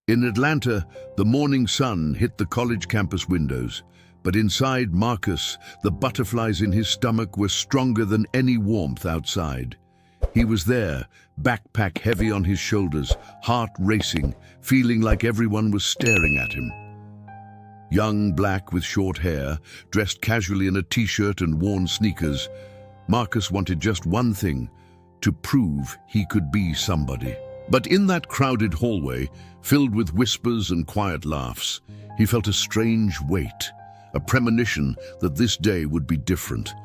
In Atlanta, the morning sun hit the college campus windows, but inside Marcus, the butterflies in his stomach were stronger than any warmth outside. He was there, backpack heavy on his shoulders, heart racing, feeling like everyone was staring at him. Young, black with short hair, dressed casually in a t-shirt and worn sneakers, Marcus wanted just one thing: to prove he could be somebody. But in that crowded hallway, filled with whispers and quiet laughs, he felt a strange weight, a premonition that this day would be different,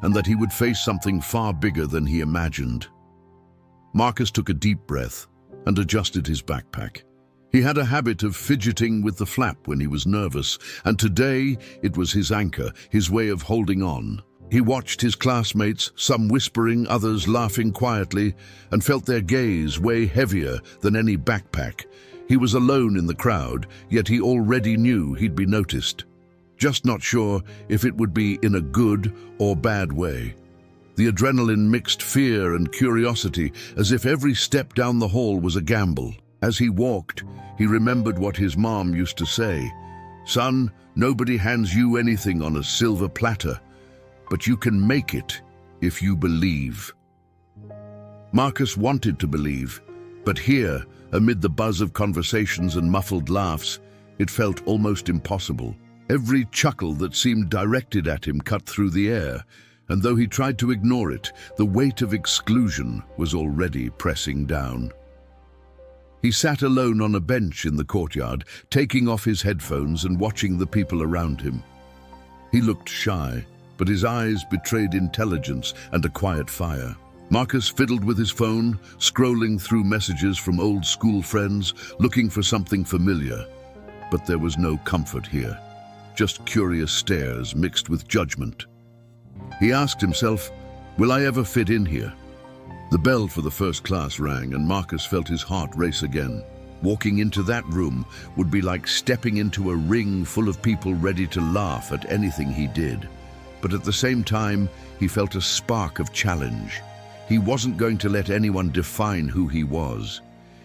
and that he would face something far bigger than he imagined. Marcus took a deep breath and adjusted his backpack. He had a habit of fidgeting with the flap when he was nervous, and today it was his anchor, his way of holding on. He watched his classmates, some whispering, others laughing quietly, and felt their gaze weigh heavier than any backpack. He was alone in the crowd, yet he already knew he'd be noticed. Just not sure if it would be in a good or bad way. The adrenaline mixed fear and curiosity, as if every step down the hall was a gamble. As he walked, he remembered what his mom used to say: "Son, nobody hands you anything on a silver platter, but you can make it if you believe." Marcus wanted to believe, but here, amid the buzz of conversations and muffled laughs, it felt almost impossible. Every chuckle that seemed directed at him cut through the air, and though he tried to ignore it, the weight of exclusion was already pressing down. He sat alone on a bench in the courtyard, taking off his headphones and watching the people around him. He looked shy, but his eyes betrayed intelligence and a quiet fire. Marcus fiddled with his phone, scrolling through messages from old school friends, looking for something familiar. But there was no comfort here, just curious stares mixed with judgment. He asked himself, "Will I ever fit in here?" The bell for the first class rang, and Marcus felt his heart race again. Walking into that room would be like stepping into a ring full of people ready to laugh at anything he did. But at the same time, he felt a spark of challenge. He wasn't going to let anyone define who he was.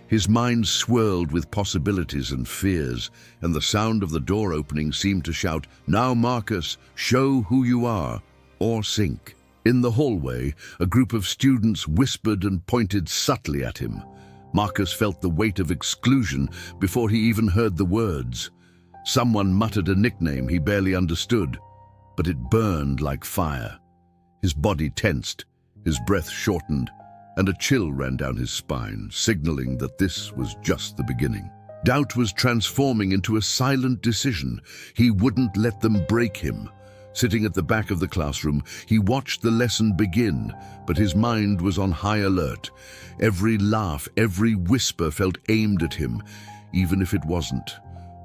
His mind swirled with possibilities and fears, and the sound of the door opening seemed to shout, "Now, Marcus, show who you are, or sink." In the hallway, a group of students whispered and pointed subtly at him. Marcus felt the weight of exclusion before he even heard the words. Someone muttered a nickname he barely understood, but it burned like fire. His body tensed, his breath shortened, and a chill ran down his spine, signaling that this was just the beginning. Doubt was transforming into a silent decision. He wouldn't let them break him. Sitting at the back of the classroom, he watched the lesson begin, but his mind was on high alert. Every laugh, every whisper felt aimed at him, even if it wasn't.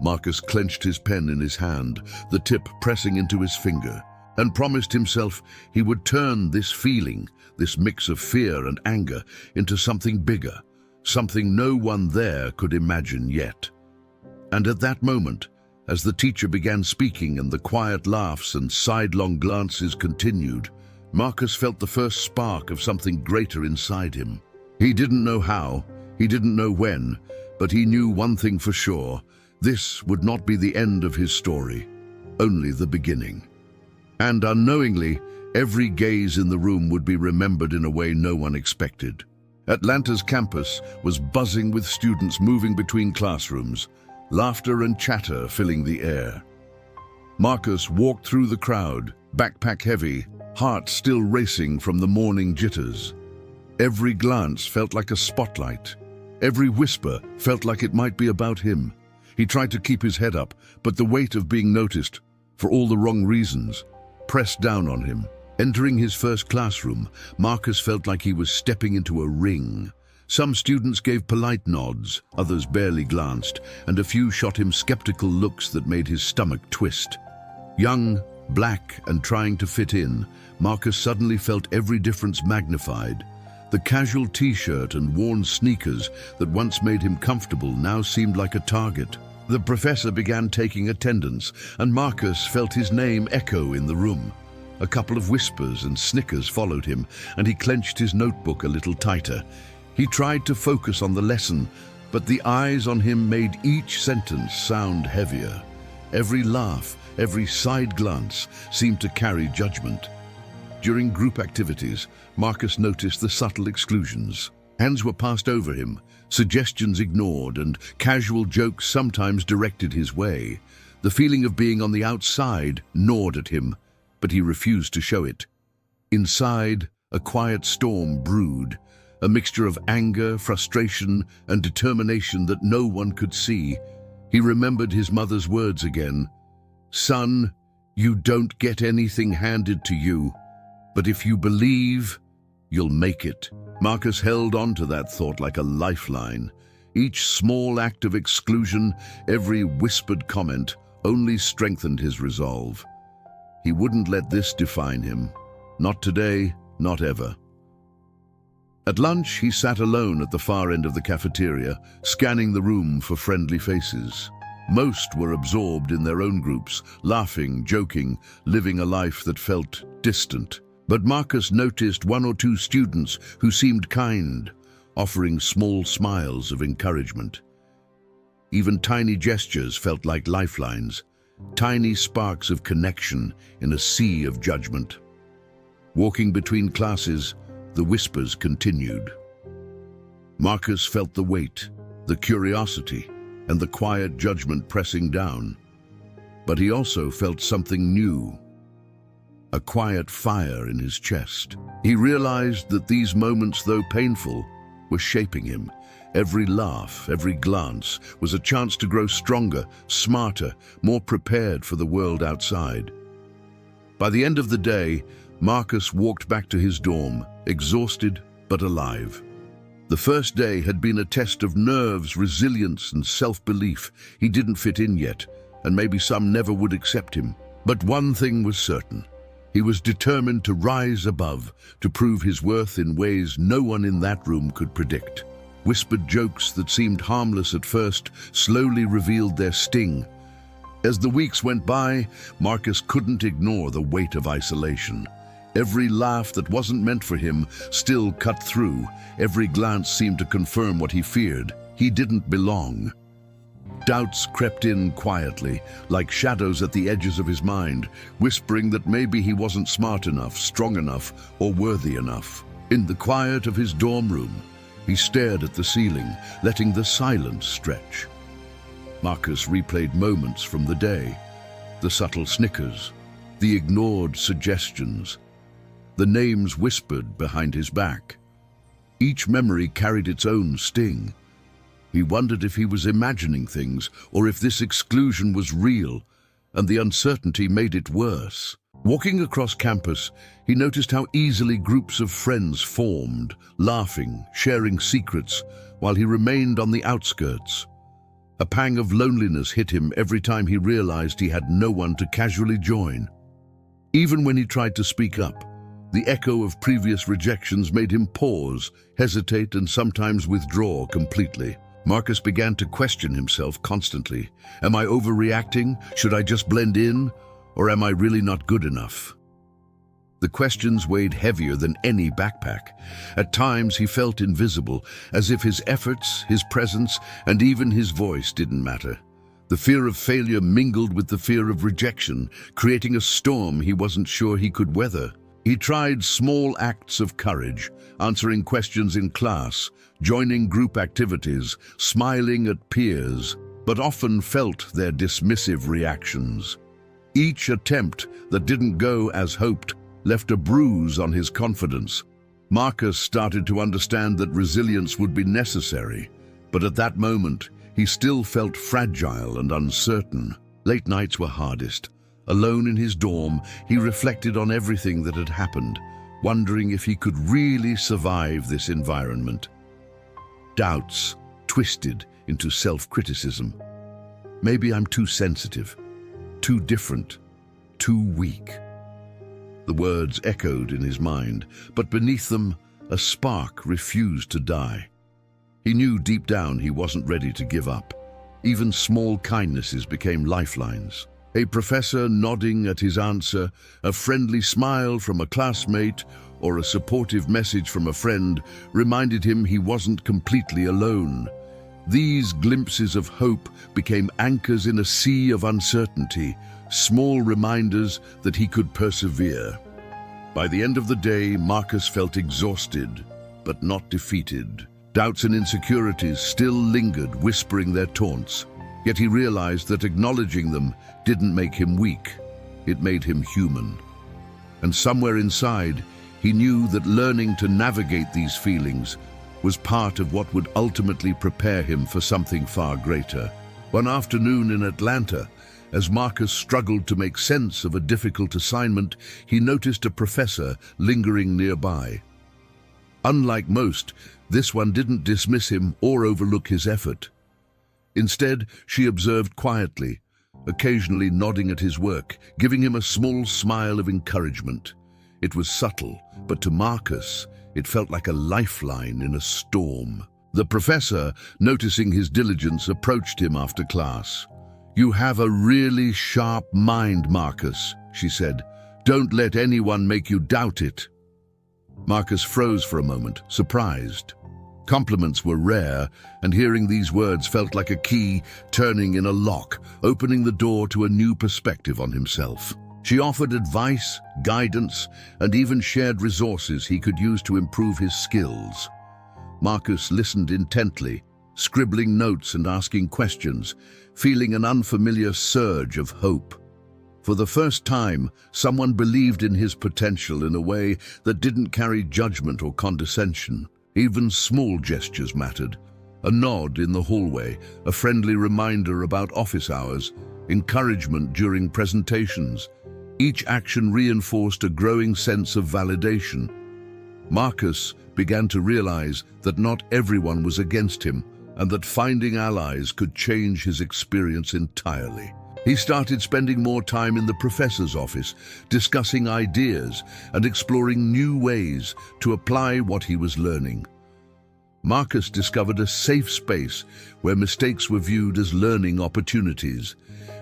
Marcus clenched his pen in his hand, the tip pressing into his finger, and promised himself he would turn this feeling, this mix of fear and anger, into something bigger, something no one there could imagine yet. And at that moment, as the teacher began speaking and the quiet laughs and sidelong glances continued, Marcus felt the first spark of something greater inside him. He didn't know how, he didn't know when, but he knew one thing for sure: this would not be the end of his story, only the beginning. And unknowingly, every gaze in the room would be remembered in a way no one expected. Atlanta's campus was buzzing with students moving between classrooms, laughter and chatter filling the air. Marcus walked through the crowd, backpack heavy, heart still racing from the morning jitters. Every glance felt like a spotlight. Every whisper felt like it might be about him. He tried to keep his head up, but the weight of being noticed, for all the wrong reasons, pressed down on him. Entering his first classroom, Marcus felt like he was stepping into a ring. Some students gave polite nods, others barely glanced, and a few shot him skeptical looks that made his stomach twist. Young, black, and trying to fit in, Marcus suddenly felt every difference magnified. The casual t-shirt and worn sneakers that once made him comfortable now seemed like a target. The professor began taking attendance, and Marcus felt his name echo in the room. A couple of whispers and snickers followed him, and he clenched his notebook a little tighter. He tried to focus on the lesson, but the eyes on him made each sentence sound heavier. Every laugh, every side glance seemed to carry judgment. During group activities, Marcus noticed the subtle exclusions. Hands were passed over him, suggestions ignored, and casual jokes sometimes directed his way. The feeling of being on the outside gnawed at him, but he refused to show it. Inside, a quiet storm brewed, a mixture of anger, frustration, and determination that no one could see. He remembered his mother's words again. "Son, you don't get anything handed to you, but if you believe, you'll make it." Marcus held on to that thought like a lifeline. Each small act of exclusion, every whispered comment, only strengthened his resolve. He wouldn't let this define him. Not today, not ever. At lunch, he sat alone at the far end of the cafeteria, scanning the room for friendly faces. Most were absorbed in their own groups, laughing, joking, living a life that felt distant. But Marcus noticed one or two students who seemed kind, offering small smiles of encouragement. Even tiny gestures felt like lifelines, tiny sparks of connection in a sea of judgment. Walking between classes, the whispers continued. Marcus felt the weight, the curiosity, and the quiet judgment pressing down. But he also felt something new, a quiet fire in his chest. He realized that these moments, though painful, were shaping him. Every laugh, every glance was a chance to grow stronger, smarter, more prepared for the world outside. By the end of the day, Marcus walked back to his dorm, exhausted but alive. The first day had been a test of nerves, resilience, and self-belief. He didn't fit in yet, and maybe some never would accept him. But one thing was certain. He was determined to rise above, to prove his worth in ways no one in that room could predict. Whispered jokes that seemed harmless at first slowly revealed their sting. As the weeks went by, Marcus couldn't ignore the weight of isolation. Every laugh that wasn't meant for him still cut through. Every glance seemed to confirm what he feared. He didn't belong. Doubts crept in quietly, like shadows at the edges of his mind, whispering that maybe he wasn't smart enough, strong enough, or worthy enough. In the quiet of his dorm room, he stared at the ceiling, letting the silence stretch. Marcus replayed moments from the day, the subtle snickers, the ignored suggestions, the names whispered behind his back. Each memory carried its own sting. He wondered if he was imagining things, or if this exclusion was real, and the uncertainty made it worse. Walking across campus, he noticed how easily groups of friends formed, laughing, sharing secrets, while he remained on the outskirts. A pang of loneliness hit him every time he realized he had no one to casually join. Even when he tried to speak up, the echo of previous rejections made him pause, hesitate, and sometimes withdraw completely. Marcus began to question himself constantly. Am I overreacting? Should I just blend in? Or am I really not good enough? The questions weighed heavier than any backpack. At times he felt invisible, as if his efforts, his presence, and even his voice didn't matter. The fear of failure mingled with the fear of rejection, creating a storm he wasn't sure he could weather. He tried small acts of courage, answering questions in class, joining group activities, smiling at peers, but often felt their dismissive reactions. Each attempt that didn't go as hoped left a bruise on his confidence. Marcus started to understand that resilience would be necessary, but at that moment, he still felt fragile and uncertain. Late nights were hardest. Alone in his dorm, he reflected on everything that had happened, wondering if he could really survive this environment. Doubts twisted into self-criticism. Maybe I'm too sensitive, too different, too weak. The words echoed in his mind, but beneath them, a spark refused to die. He knew deep down he wasn't ready to give up. Even small kindnesses became lifelines. A professor nodding at his answer, a friendly smile from a classmate, or a supportive message from a friend reminded him he wasn't completely alone. These glimpses of hope became anchors in a sea of uncertainty, small reminders that he could persevere. By the end of the day, Marcus felt exhausted, but not defeated. Doubts and insecurities still lingered, whispering their taunts. Yet he realized that acknowledging them didn't make him weak. It made him human. And somewhere inside, he knew that learning to navigate these feelings was part of what would ultimately prepare him for something far greater. One afternoon in Atlanta, as Marcus struggled to make sense of a difficult assignment, he noticed a professor lingering nearby. Unlike most, this one didn't dismiss him or overlook his effort. Instead, she observed quietly, occasionally nodding at his work, giving him a small smile of encouragement. It was subtle, but to Marcus, it felt like a lifeline in a storm. The professor, noticing his diligence, approached him after class. "You have a really sharp mind, Marcus," she said. "Don't let anyone make you doubt it." Marcus froze for a moment, surprised. Compliments were rare, and hearing these words felt like a key turning in a lock, opening the door to a new perspective on himself. She offered advice, guidance, and even shared resources he could use to improve his skills. Marcus listened intently, scribbling notes and asking questions, feeling an unfamiliar surge of hope. For the first time, someone believed in his potential in a way that didn't carry judgment or condescension. Even small gestures mattered. A nod in the hallway, a friendly reminder about office hours, encouragement during presentations. Each action reinforced a growing sense of validation. Marcus began to realize that not everyone was against him, and that finding allies could change his experience entirely. He started spending more time in the professor's office, discussing ideas and exploring new ways to apply what he was learning. Marcus discovered a safe space where mistakes were viewed as learning opportunities,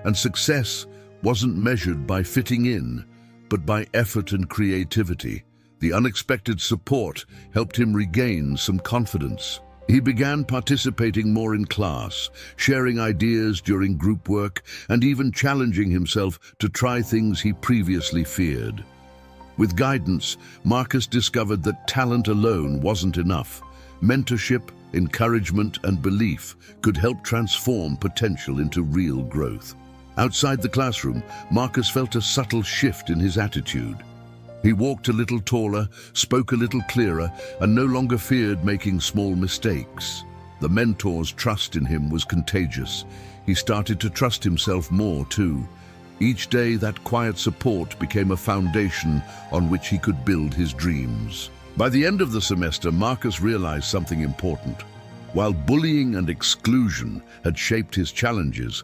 and success wasn't measured by fitting in, but by effort and creativity. The unexpected support helped him regain some confidence. He began participating more in class, sharing ideas during group work, and even challenging himself to try things he previously feared. With guidance, Marcus discovered that talent alone wasn't enough. Mentorship, encouragement, and belief could help transform potential into real growth. Outside the classroom, Marcus felt a subtle shift in his attitude. He walked a little taller, spoke a little clearer, and no longer feared making small mistakes. The mentor's trust in him was contagious. He started to trust himself more, too. Each day, that quiet support became a foundation on which he could build his dreams. By the end of the semester, Marcus realized something important. While bullying and exclusion had shaped his challenges,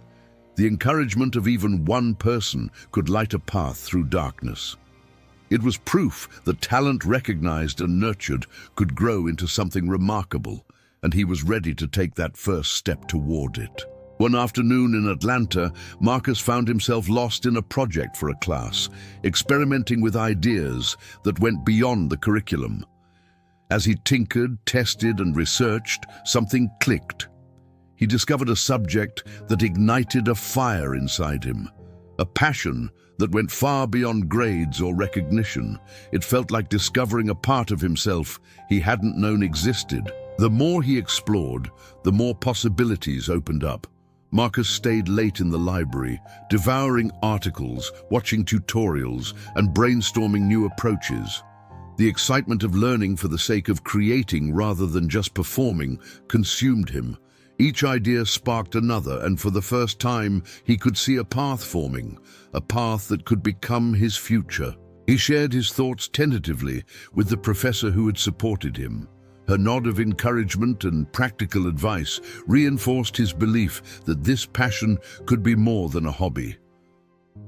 the encouragement of even one person could light a path through darkness. It was proof that talent recognized and nurtured could grow into something remarkable, and he was ready to take that first step toward it. One afternoon in Atlanta, Marcus found himself lost in a project for a class, experimenting with ideas that went beyond the curriculum. As he tinkered, tested, and researched, something clicked. He discovered a subject that ignited a fire inside him, a passion that went far beyond grades or recognition. It felt like discovering a part of himself he hadn't known existed. The more he explored, the more possibilities opened up. Marcus stayed late in the library, devouring articles, watching tutorials, and brainstorming new approaches. The excitement of learning for the sake of creating rather than just performing consumed him. Each idea sparked another, and for the first time, he could see a path forming, a path that could become his future. He shared his thoughts tentatively with the professor who had supported him. Her nod of encouragement and practical advice reinforced his belief that this passion could be more than a hobby.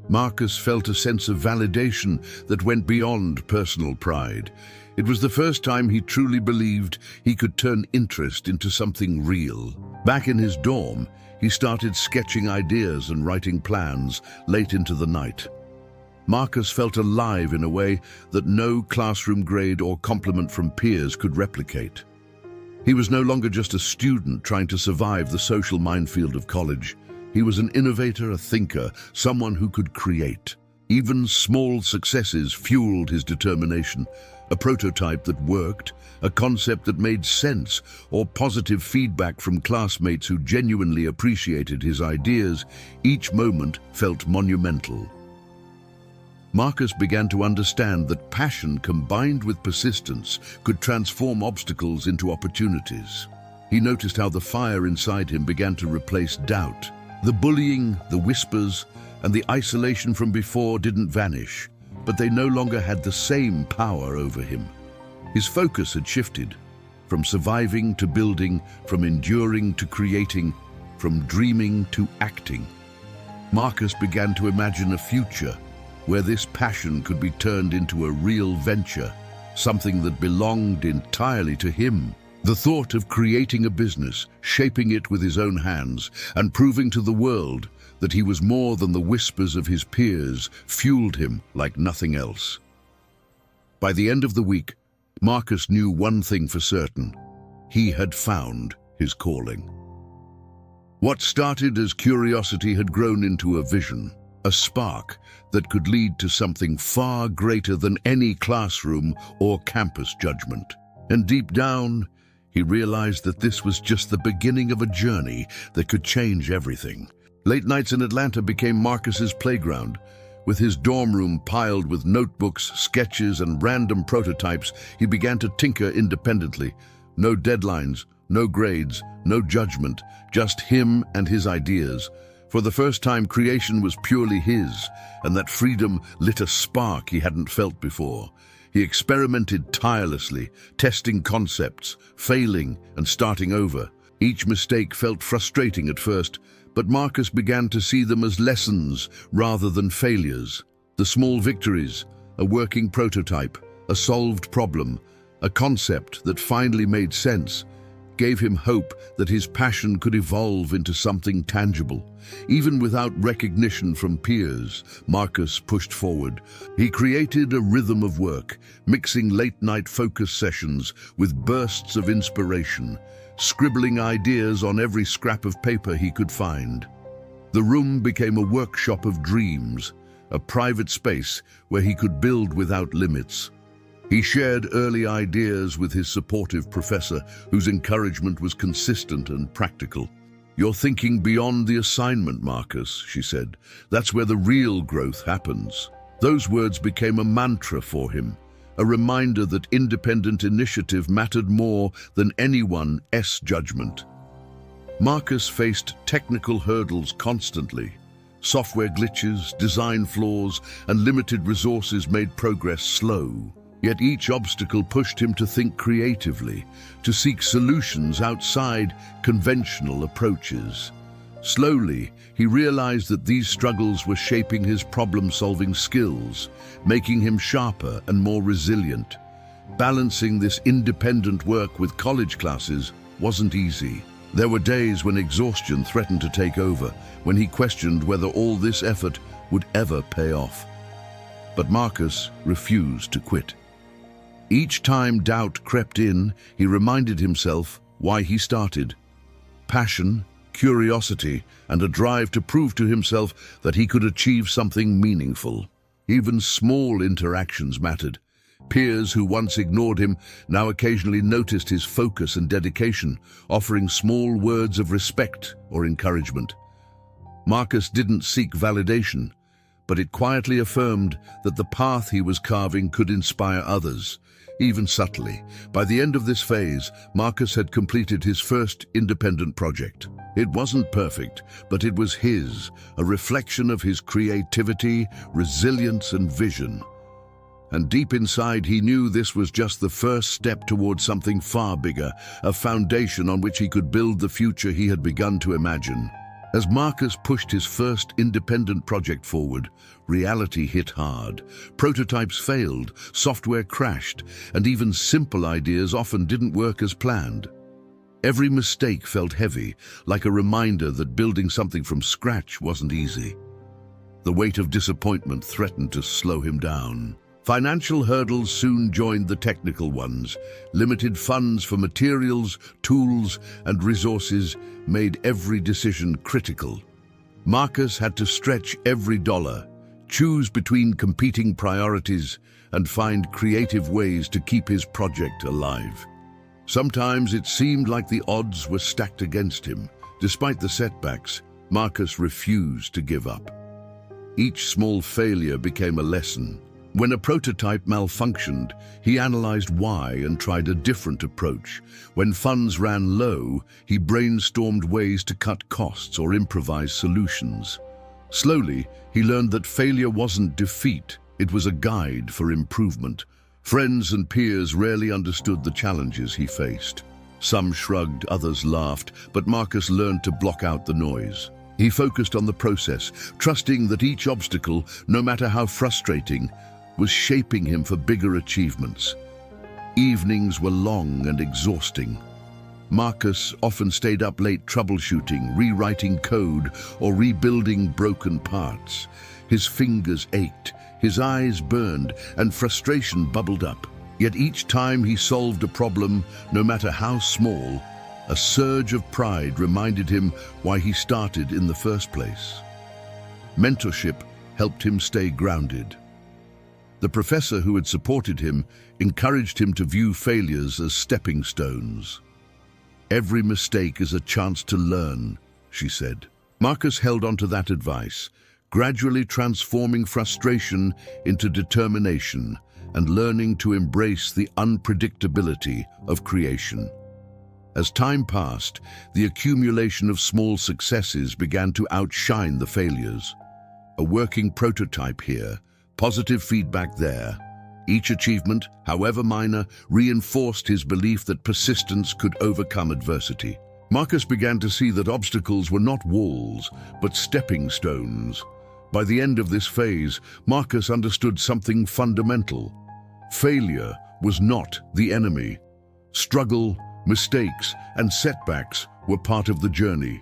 Marcus felt a sense of validation that went beyond personal pride. It was the first time he truly believed he could turn interest into something real. Back in his dorm, he started sketching ideas and writing plans late into the night. Marcus felt alive in a way that no classroom grade or compliment from peers could replicate. He was no longer just a student trying to survive the social minefield of college. He was an innovator, a thinker, someone who could create. Even small successes fueled his determination. A prototype that worked, a concept that made sense, or positive feedback from classmates who genuinely appreciated his ideas, each moment felt monumental. Marcus began to understand that passion combined with persistence could transform obstacles into opportunities. He noticed how the fire inside him began to replace doubt. The bullying, the whispers, and the isolation from before didn't vanish, but they no longer had the same power over him. His focus had shifted, from surviving to building, from enduring to creating, from dreaming to acting. Marcus began to imagine a future where this passion could be turned into a real venture, something that belonged entirely to him. The thought of creating a business, shaping it with his own hands, and proving to the world that he was more than the whispers of his peers fueled him like nothing else. By the end of the week, Marcus knew one thing for certain: he had found his calling. What started as curiosity had grown into a vision, a spark that could lead to something far greater than any classroom or campus judgment. And deep down, he realized that this was just the beginning of a journey that could change everything. Late nights in Atlanta became Marcus's playground. With his dorm room piled with notebooks, sketches, and random prototypes, he began to tinker independently. No deadlines, no grades, no judgment, just him and his ideas. For the first time, creation was purely his, and that freedom lit a spark he hadn't felt before. He experimented tirelessly, testing concepts, failing, and starting over. Each mistake felt frustrating at first, but Marcus began to see them as lessons rather than failures. The small victories, a working prototype, a solved problem, a concept that finally made sense, gave him hope that his passion could evolve into something tangible. Even without recognition from peers, Marcus pushed forward. He created a rhythm of work, mixing late-night focus sessions with bursts of inspiration, scribbling ideas on every scrap of paper he could find. The room became a workshop of dreams, a private space where he could build without limits. He shared early ideas with his supportive professor, whose encouragement was consistent and practical. "You're thinking beyond the assignment, Marcus," she said. "That's where the real growth happens." Those words became a mantra for him, a reminder that independent initiative mattered more than anyone's judgment. Marcus faced technical hurdles constantly. Software glitches, design flaws, and limited resources made progress slow. Yet each obstacle pushed him to think creatively, to seek solutions outside conventional approaches. Slowly, he realized that these struggles were shaping his problem-solving skills, making him sharper and more resilient. Balancing this independent work with college classes wasn't easy. There were days when exhaustion threatened to take over, when he questioned whether all this effort would ever pay off. But Marcus refused to quit. Each time doubt crept in, he reminded himself why he started. Passion, curiosity, and a drive to prove to himself that he could achieve something meaningful. Even small interactions mattered. Peers who once ignored him now occasionally noticed his focus and dedication, offering small words of respect or encouragement. Marcus didn't seek validation, but it quietly affirmed that the path he was carving could inspire others, even subtly. By the end of this phase, Marcus had completed his first independent project. It wasn't perfect, but it was his, a reflection of his creativity, resilience, and vision. And deep inside, he knew this was just the first step towards something far bigger, a foundation on which he could build the future he had begun to imagine. As Marcus pushed his first independent project forward, reality hit hard. Prototypes failed, software crashed, and even simple ideas often didn't work as planned. Every mistake felt heavy, like a reminder that building something from scratch wasn't easy. The weight of disappointment threatened to slow him down. Financial hurdles soon joined the technical ones. Limited funds for materials, tools, and resources made every decision critical. Marcus had to stretch every dollar, choose between competing priorities, and find creative ways to keep his project alive. Sometimes it seemed like the odds were stacked against him. Despite the setbacks, Marcus refused to give up. Each small failure became a lesson. When a prototype malfunctioned, he analyzed why and tried a different approach. When funds ran low, he brainstormed ways to cut costs or improvise solutions. Slowly, he learned that failure wasn't defeat, it was a guide for improvement. Friends and peers rarely understood the challenges he faced. Some shrugged, others laughed, but Marcus learned to block out the noise. He focused on the process, trusting that each obstacle, no matter how frustrating, was shaping him for bigger achievements. Evenings were long and exhausting. Marcus often stayed up late troubleshooting, rewriting code, or rebuilding broken parts. His fingers ached, his eyes burned, and frustration bubbled up. Yet each time he solved a problem, no matter how small, a surge of pride reminded him why he started in the first place. Mentorship helped him stay grounded. The professor who had supported him encouraged him to view failures as stepping stones. "Every mistake is a chance to learn," she said. Marcus held on to that advice, gradually transforming frustration into determination and learning to embrace the unpredictability of creation. As time passed, the accumulation of small successes began to outshine the failures. A working prototype here, positive feedback there. Each achievement, however minor, reinforced his belief that persistence could overcome adversity. Marcus began to see that obstacles were not walls, but stepping stones. By the end of this phase, Marcus understood something fundamental. Failure was not the enemy. Struggle, mistakes, and setbacks were part of the journey.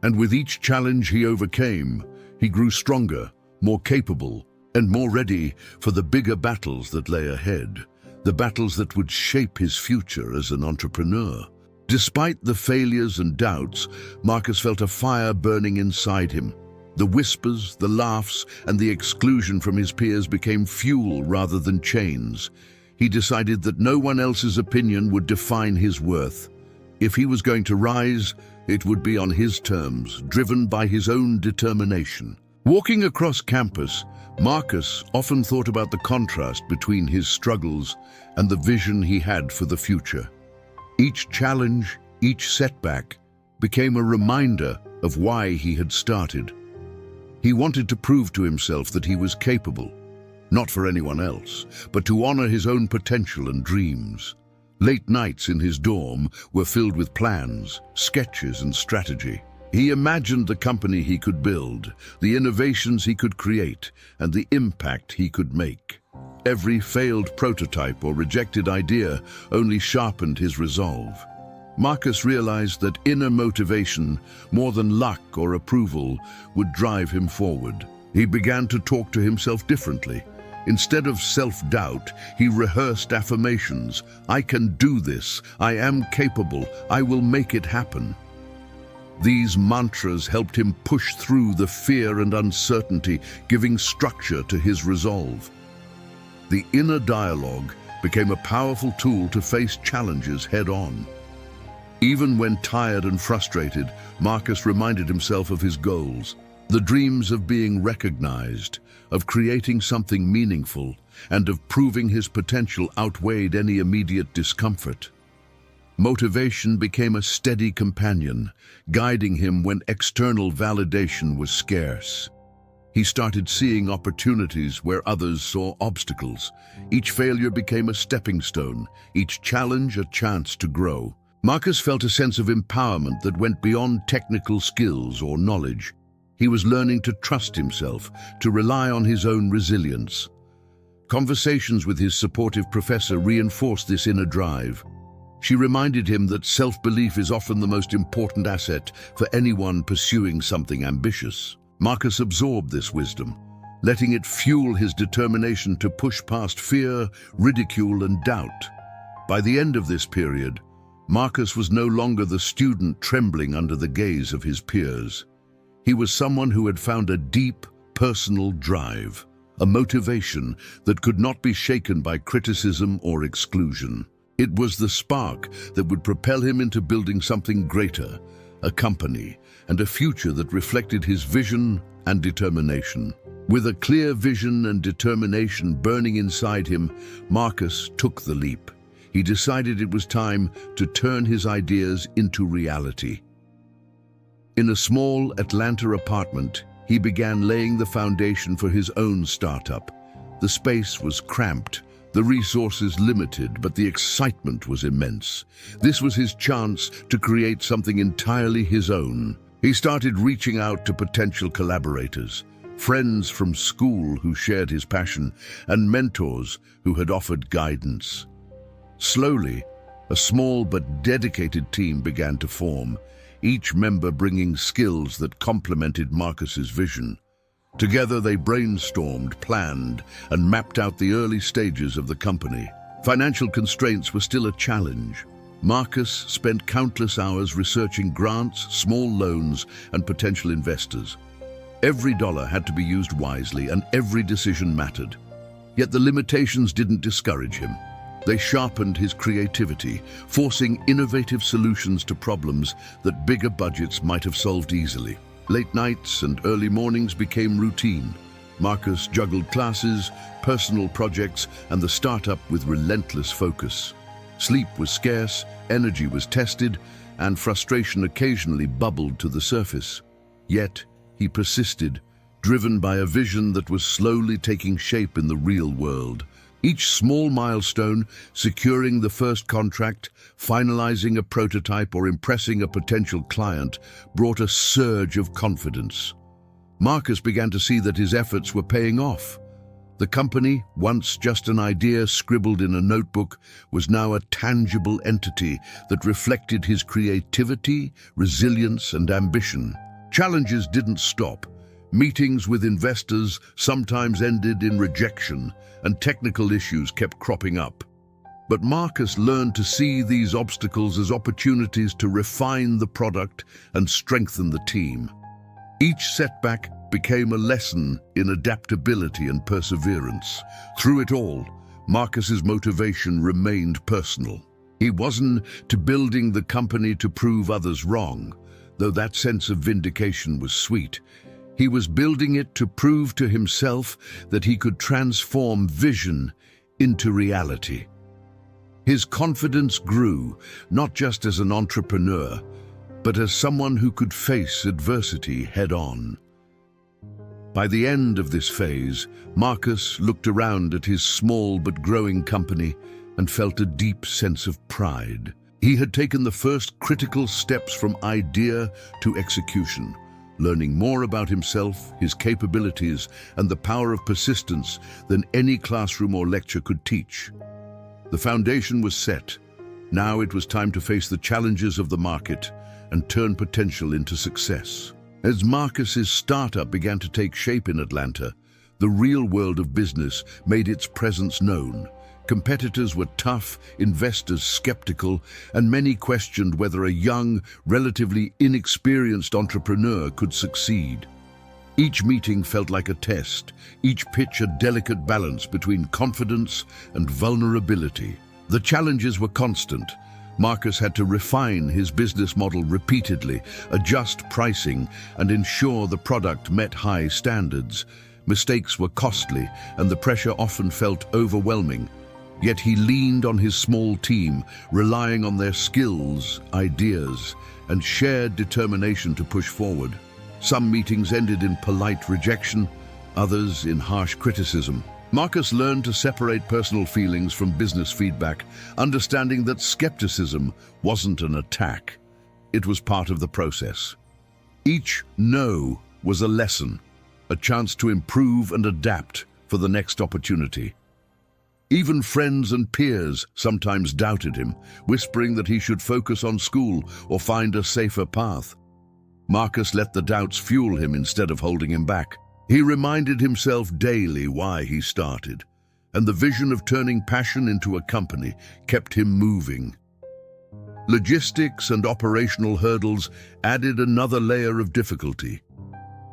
And with each challenge he overcame, he grew stronger, more capable, and more ready for the bigger battles that lay ahead, the battles that would shape his future as an entrepreneur. Despite the failures and doubts, Marcus felt a fire burning inside him. The whispers, the laughs, and the exclusion from his peers became fuel rather than chains. He decided that no one else's opinion would define his worth. If he was going to rise, it would be on his terms, driven by his own determination. Walking across campus, Marcus often thought about the contrast between his struggles and the vision he had for the future. Each challenge, each setback, became a reminder of why he had started. He wanted to prove to himself that he was capable, not for anyone else, but to honor his own potential and dreams. Late nights in his dorm were filled with plans, sketches, and strategy. He imagined the company he could build, the innovations he could create, and the impact he could make. Every failed prototype or rejected idea only sharpened his resolve. Marcus realized that inner motivation, more than luck or approval, would drive him forward. He began to talk to himself differently. Instead of self-doubt, he rehearsed affirmations. "I can do this. I am capable. I will make it happen." These mantras helped him push through the fear and uncertainty, giving structure to his resolve. The inner dialogue became a powerful tool to face challenges head-on. Even when tired and frustrated, Marcus reminded himself of his goals, the dreams of being recognized, of creating something meaningful, and of proving his potential outweighed any immediate discomfort. Motivation became a steady companion, guiding him when external validation was scarce. He started seeing opportunities where others saw obstacles. Each failure became a stepping stone, each challenge a chance to grow. Marcus felt a sense of empowerment that went beyond technical skills or knowledge. He was learning to trust himself, to rely on his own resilience. Conversations with his supportive professor reinforced this inner drive. She reminded him that self-belief is often the most important asset for anyone pursuing something ambitious. Marcus absorbed this wisdom, letting it fuel his determination to push past fear, ridicule, and doubt. By the end of this period, Marcus was no longer the student trembling under the gaze of his peers. He was someone who had found a deep, personal drive, a motivation that could not be shaken by criticism or exclusion. It was the spark that would propel him into building something greater, a company, and a future that reflected his vision and determination. With a clear vision and determination burning inside him, Marcus took the leap. He decided it was time to turn his ideas into reality. In a small Atlanta apartment, he began laying the foundation for his own startup. The space was cramped, the resources limited, but the excitement was immense. This was his chance to create something entirely his own. He started reaching out to potential collaborators, friends from school who shared his passion, and mentors who had offered guidance. Slowly, a small but dedicated team began to form, each member bringing skills that complemented Marcus's vision. Together they brainstormed, planned, and mapped out the early stages of the company. Financial constraints were still a challenge. Marcus spent countless hours researching grants, small loans, and potential investors. Every dollar had to be used wisely, and every decision mattered. Yet the limitations didn't discourage him. They sharpened his creativity, forcing innovative solutions to problems that bigger budgets might have solved easily. Late nights and early mornings became routine. Marcus juggled classes, personal projects, and the startup with relentless focus. Sleep was scarce, energy was tested, and frustration occasionally bubbled to the surface. Yet, he persisted, driven by a vision that was slowly taking shape in the real world. Each small milestone, securing the first contract, finalizing a prototype, or impressing a potential client, brought a surge of confidence. Marcus began to see that his efforts were paying off. The company, once just an idea scribbled in a notebook, was now a tangible entity that reflected his creativity, resilience, and ambition. Challenges didn't stop. Meetings with investors sometimes ended in rejection, and technical issues kept cropping up. But Marcus learned to see these obstacles as opportunities to refine the product and strengthen the team. Each setback became a lesson in adaptability and perseverance. Through it all, Marcus's motivation remained personal. He wasn't to building the company to prove others wrong, though that sense of vindication was sweet. He was building it to prove to himself that he could transform vision into reality. His confidence grew, not just as an entrepreneur, but as someone who could face adversity head-on. By the end of this phase, Marcus looked around at his small but growing company and felt a deep sense of pride. He had taken the first critical steps from idea to execution, learning more about himself, his capabilities, and the power of persistence than any classroom or lecture could teach. The foundation was set. Now it was time to face the challenges of the market and turn potential into success. As Marcus's startup began to take shape in Atlanta, the real world of business made its presence known. Competitors were tough, investors skeptical, and many questioned whether a young, relatively inexperienced entrepreneur could succeed. Each meeting felt like a test, each pitch a delicate balance between confidence and vulnerability. The challenges were constant. Marcus had to refine his business model repeatedly, adjust pricing, and ensure the product met high standards. Mistakes were costly, and the pressure often felt overwhelming. Yet he leaned on his small team, relying on their skills, ideas, and shared determination to push forward. Some meetings ended in polite rejection, others in harsh criticism. Marcus learned to separate personal feelings from business feedback, understanding that skepticism wasn't an attack. It was part of the process. Each no was a lesson, a chance to improve and adapt for the next opportunity. Even friends and peers sometimes doubted him, whispering that he should focus on school or find a safer path. Marcus let the doubts fuel him instead of holding him back. He reminded himself daily why he started, and the vision of turning passion into a company kept him moving. Logistics and operational hurdles added another layer of difficulty.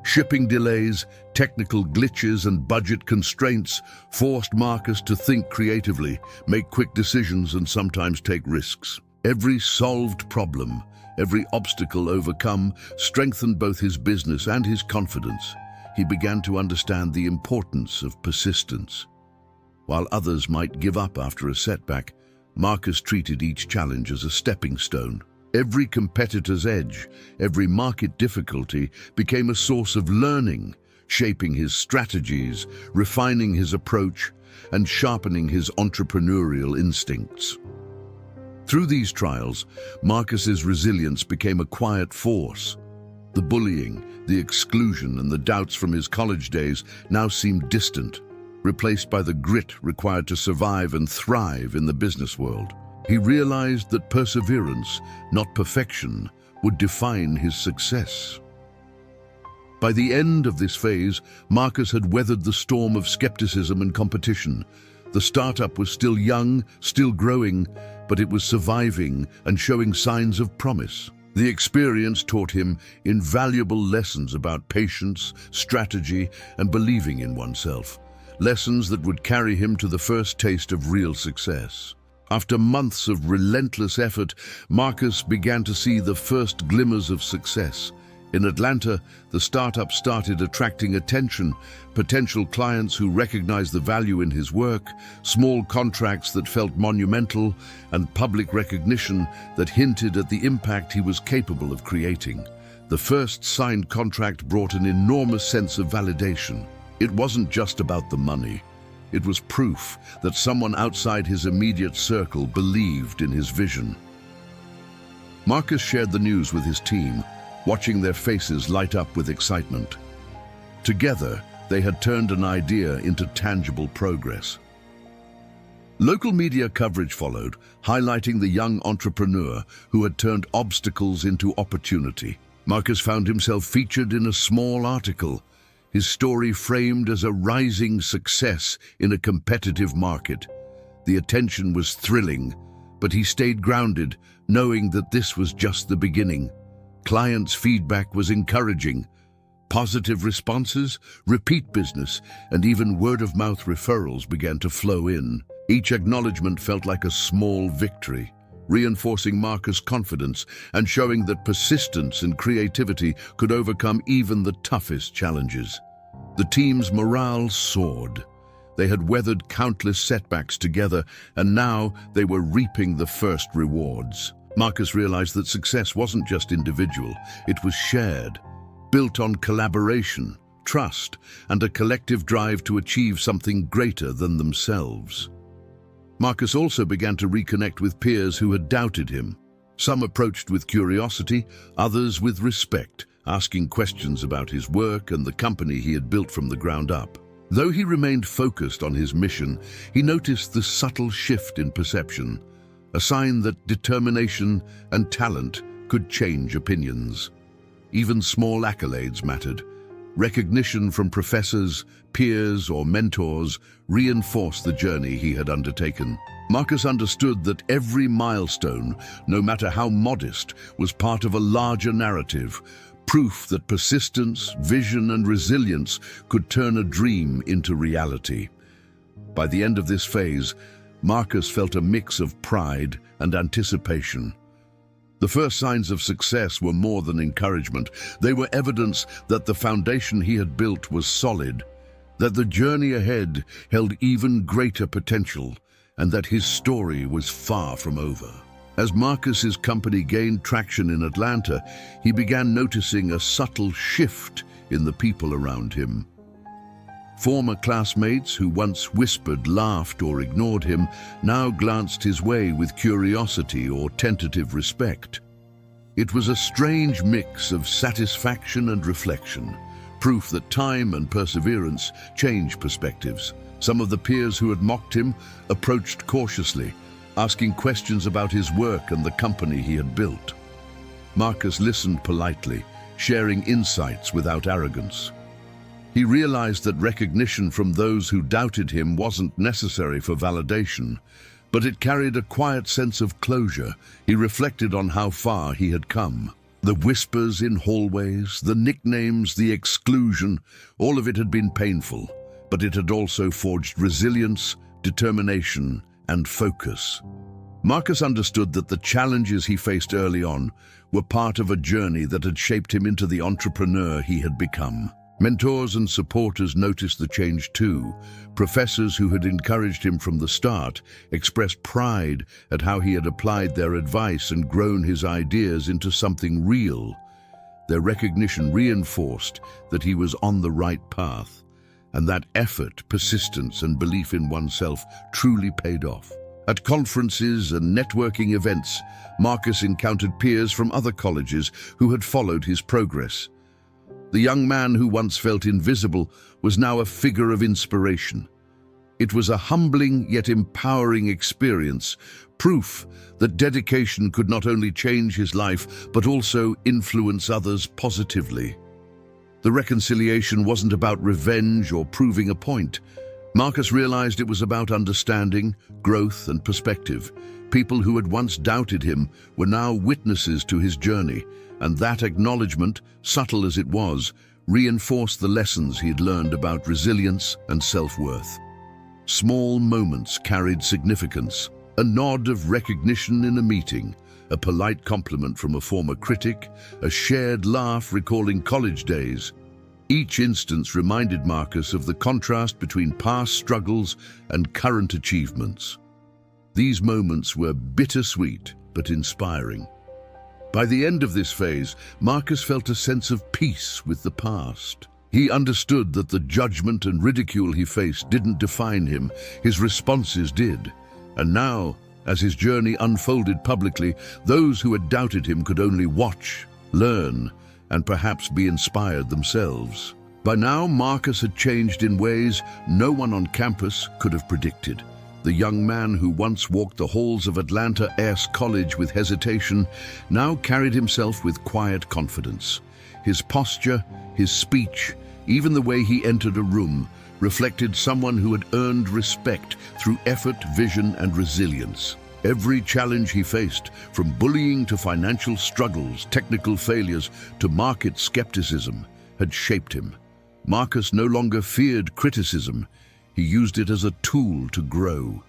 Shipping delays, technical glitches, and budget constraints forced Marcus to think creatively, make quick decisions, and sometimes take risks. Every solved problem, every obstacle overcome, strengthened both his business and his confidence. He began to understand the importance of persistence. While others might give up after a setback, Marcus treated each challenge as a stepping stone. Every competitor's edge, every market difficulty became a source of learning, shaping his strategies, refining his approach, and sharpening his entrepreneurial instincts. Through these trials, Marcus's resilience became a quiet force. The bullying, the exclusion, and the doubts from his college days now seemed distant, replaced by the grit required to survive and thrive in the business world. He realized that perseverance, not perfection, would define his success. By the end of this phase, Marcus had weathered the storm of skepticism and competition. The startup was still young, still growing, but it was surviving and showing signs of promise. The experience taught him invaluable lessons about patience, strategy, and believing in oneself. Lessons that would carry him to the first taste of real success. After months of relentless effort, Marcus began to see the first glimmers of success. In Atlanta, the startup started attracting attention, potential clients who recognized the value in his work, small contracts that felt monumental, and public recognition that hinted at the impact he was capable of creating. The first signed contract brought an enormous sense of validation. It wasn't just about the money. It was proof that someone outside his immediate circle believed in his vision. Marcus shared the news with his team, watching their faces light up with excitement. Together, they had turned an idea into tangible progress. Local media coverage followed, highlighting the young entrepreneur who had turned obstacles into opportunity. Marcus found himself featured in a small article, his story framed as a rising success in a competitive market. The attention was thrilling, but he stayed grounded, knowing that this was just the beginning. Clients' feedback was encouraging. Positive responses, repeat business, and even word-of-mouth referrals began to flow in. Each acknowledgement felt like a small victory, reinforcing Marcus' confidence and showing that persistence and creativity could overcome even the toughest challenges. The team's morale soared. They had weathered countless setbacks together, and now they were reaping the first rewards. Marcus realized that success wasn't just individual, it was shared, built on collaboration, trust, and a collective drive to achieve something greater than themselves. Marcus also began to reconnect with peers who had doubted him. Some approached with curiosity, others with respect, asking questions about his work and the company he had built from the ground up. Though he remained focused on his mission, he noticed the subtle shift in perception, a sign that determination and talent could change opinions. Even small accolades mattered. Recognition from professors, peers, or mentors reinforced the journey he had undertaken. Marcus understood that every milestone, no matter how modest, was part of a larger narrative, proof that persistence, vision, and resilience could turn a dream into reality. By the end of this phase, Marcus felt a mix of pride and anticipation. The first signs of success were more than encouragement. They were evidence that the foundation he had built was solid, that the journey ahead held even greater potential, and that his story was far from over. As Marcus's company gained traction in Atlanta, he began noticing a subtle shift in the people around him. Former classmates who once whispered, laughed, or ignored him now glanced his way with curiosity or tentative respect. It was a strange mix of satisfaction and reflection, proof that time and perseverance change perspectives. Some of the peers who had mocked him approached cautiously, asking questions about his work and the company he had built. Marcus listened politely, sharing insights without arrogance. He realized that recognition from those who doubted him wasn't necessary for validation, but it carried a quiet sense of closure. He reflected on how far he had come. The whispers in hallways, the nicknames, the exclusion, all of it had been painful, but it had also forged resilience, determination, and focus. Marcus understood that the challenges he faced early on were part of a journey that had shaped him into the entrepreneur he had become. Mentors and supporters noticed the change too. Professors who had encouraged him from the start expressed pride at how he had applied their advice and grown his ideas into something real. Their recognition reinforced that he was on the right path, and that effort, persistence, and belief in oneself truly paid off. At conferences and networking events, Marcus encountered peers from other colleges who had followed his progress. The young man who once felt invisible was now a figure of inspiration. It was a humbling yet empowering experience, proof that dedication could not only change his life but also influence others positively. The reconciliation wasn't about revenge or proving a point. Marcus realized it was about understanding, growth, and perspective. People who had once doubted him were now witnesses to his journey, and that acknowledgement, subtle as it was, reinforced the lessons he had learned about resilience and self-worth. Small moments carried significance: a nod of recognition in a meeting, a polite compliment from a former critic, a shared laugh recalling college days. Each instance reminded Marcus of the contrast between past struggles and current achievements. These moments were bittersweet but inspiring. By the end of this phase, Marcus felt a sense of peace with the past. He understood that the judgment and ridicule he faced didn't define him, his responses did. And now, as his journey unfolded publicly, those who had doubted him could only watch, learn, and perhaps be inspired themselves. By now, Marcus had changed in ways no one on campus could have predicted. The young man who once walked the halls of Atlanta Air's College with hesitation now carried himself with quiet confidence. His posture, his speech, even the way he entered a room, reflected someone who had earned respect through effort, vision, and resilience. Every challenge he faced, from bullying to financial struggles, technical failures to market skepticism, had shaped him. Marcus no longer feared criticism. He used it as a tool to grow.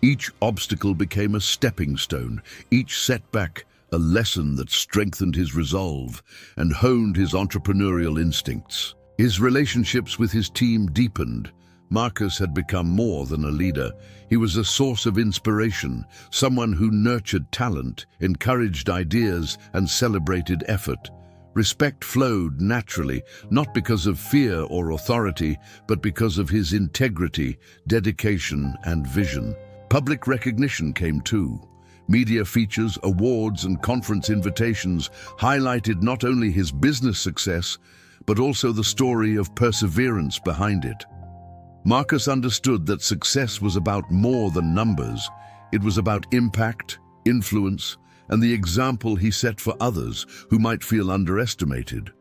Each obstacle became a stepping stone, each setback a lesson that strengthened his resolve and honed his entrepreneurial instincts. His relationships with his team deepened. Marcus had become more than a leader. He was a source of inspiration, someone who nurtured talent, encouraged ideas, and celebrated effort. Respect flowed naturally, not because of fear or authority, but because of his integrity, dedication, and vision. Public recognition came too. Media features, awards, and conference invitations highlighted not only his business success, but also the story of perseverance behind it. Marcus understood that success was about more than numbers. It was about impact, influence, and the example he set for others who might feel underestimated.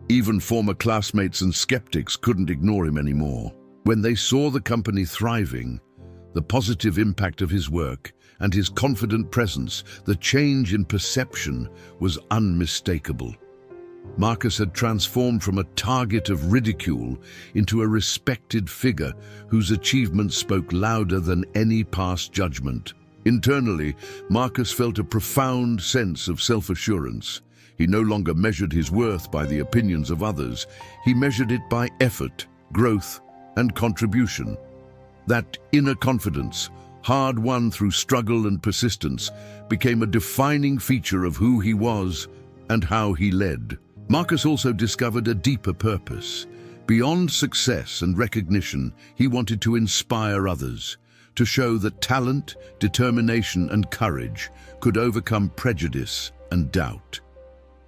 Even former classmates and skeptics couldn't ignore him anymore. When they saw the company thriving, the positive impact of his work, and his confident presence, the change in perception was unmistakable. Marcus had transformed from a target of ridicule into a respected figure whose achievements spoke louder than any past judgment. Internally, Marcus felt a profound sense of self-assurance. He no longer measured his worth by the opinions of others. He measured it by effort, growth, and contribution. That inner confidence, hard-won through struggle and persistence, became a defining feature of who he was and how he led. Marcus also discovered a deeper purpose. Beyond success and recognition, he wanted to inspire others, to show that talent, determination, and courage could overcome prejudice and doubt.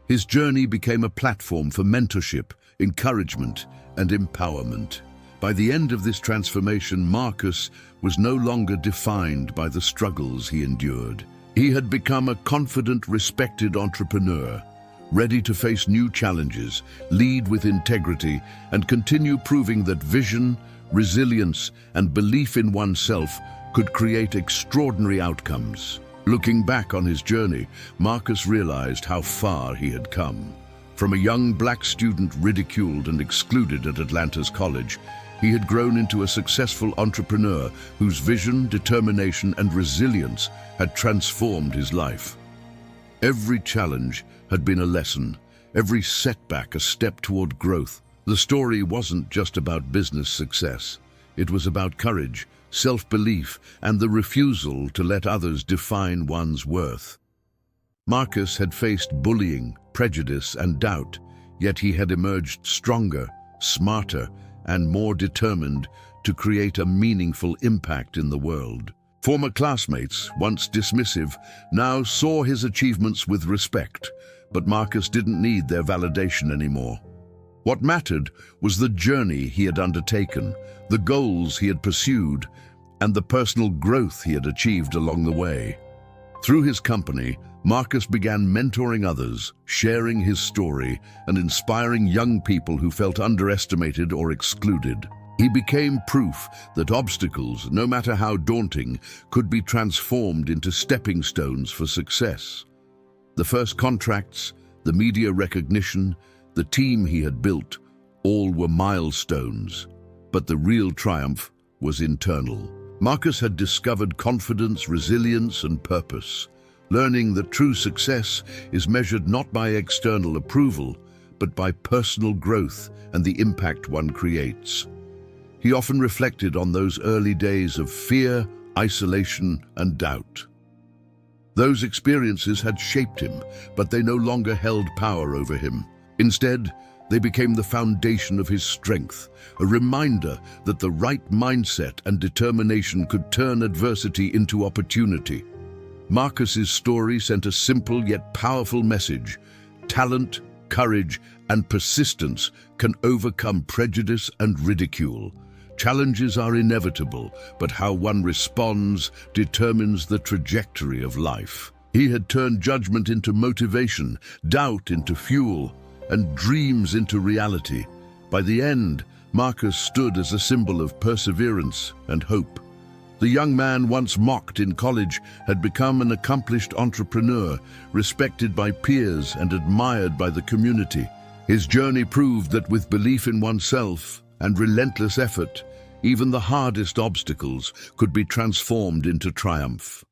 His journey became a platform for mentorship, encouragement, and empowerment. By the end of this transformation, Marcus was no longer defined by the struggles he endured. He had become a confident, respected entrepreneur, ready to face new challenges, lead with integrity, and continue proving that vision, resilience, and belief in oneself could create extraordinary outcomes. Looking back on his journey, Marcus realized how far he had come. From a young black student ridiculed and excluded at Atlanta's college, he had grown into a successful entrepreneur whose vision, determination, and resilience had transformed his life. Every challenge had been a lesson, every setback a step toward growth. The story wasn't just about business success. It was about courage, self-belief, and the refusal to let others define one's worth. Marcus had faced bullying, prejudice, and doubt, yet he had emerged stronger, smarter, and more determined to create a meaningful impact in the world. Former classmates, once dismissive, now saw his achievements with respect, but Marcus didn't need their validation anymore. What mattered was the journey he had undertaken, the goals he had pursued, and the personal growth he had achieved along the way. Through his company, Marcus began mentoring others, sharing his story, and inspiring young people who felt underestimated or excluded. He became proof that obstacles, no matter how daunting, could be transformed into stepping stones for success. The first contracts, the media recognition, the team he had built, all were milestones, but the real triumph was internal. Marcus had discovered confidence, resilience, and purpose, learning that true success is measured not by external approval, but by personal growth and the impact one creates. He often reflected on those early days of fear, isolation, and doubt. Those experiences had shaped him, but they no longer held power over him. Instead, they became the foundation of his strength, a reminder that the right mindset and determination could turn adversity into opportunity. Marcus's story sent a simple yet powerful message. Talent, courage, and persistence can overcome prejudice and ridicule. Challenges are inevitable, but how one responds determines the trajectory of life. He had turned judgment into motivation, doubt into fuel, and dreams into reality. By the end, Marcus stood as a symbol of perseverance and hope. The young man once mocked in college had become an accomplished entrepreneur, respected by peers and admired by the community. His journey proved that with belief in oneself and relentless effort, even the hardest obstacles could be transformed into triumph.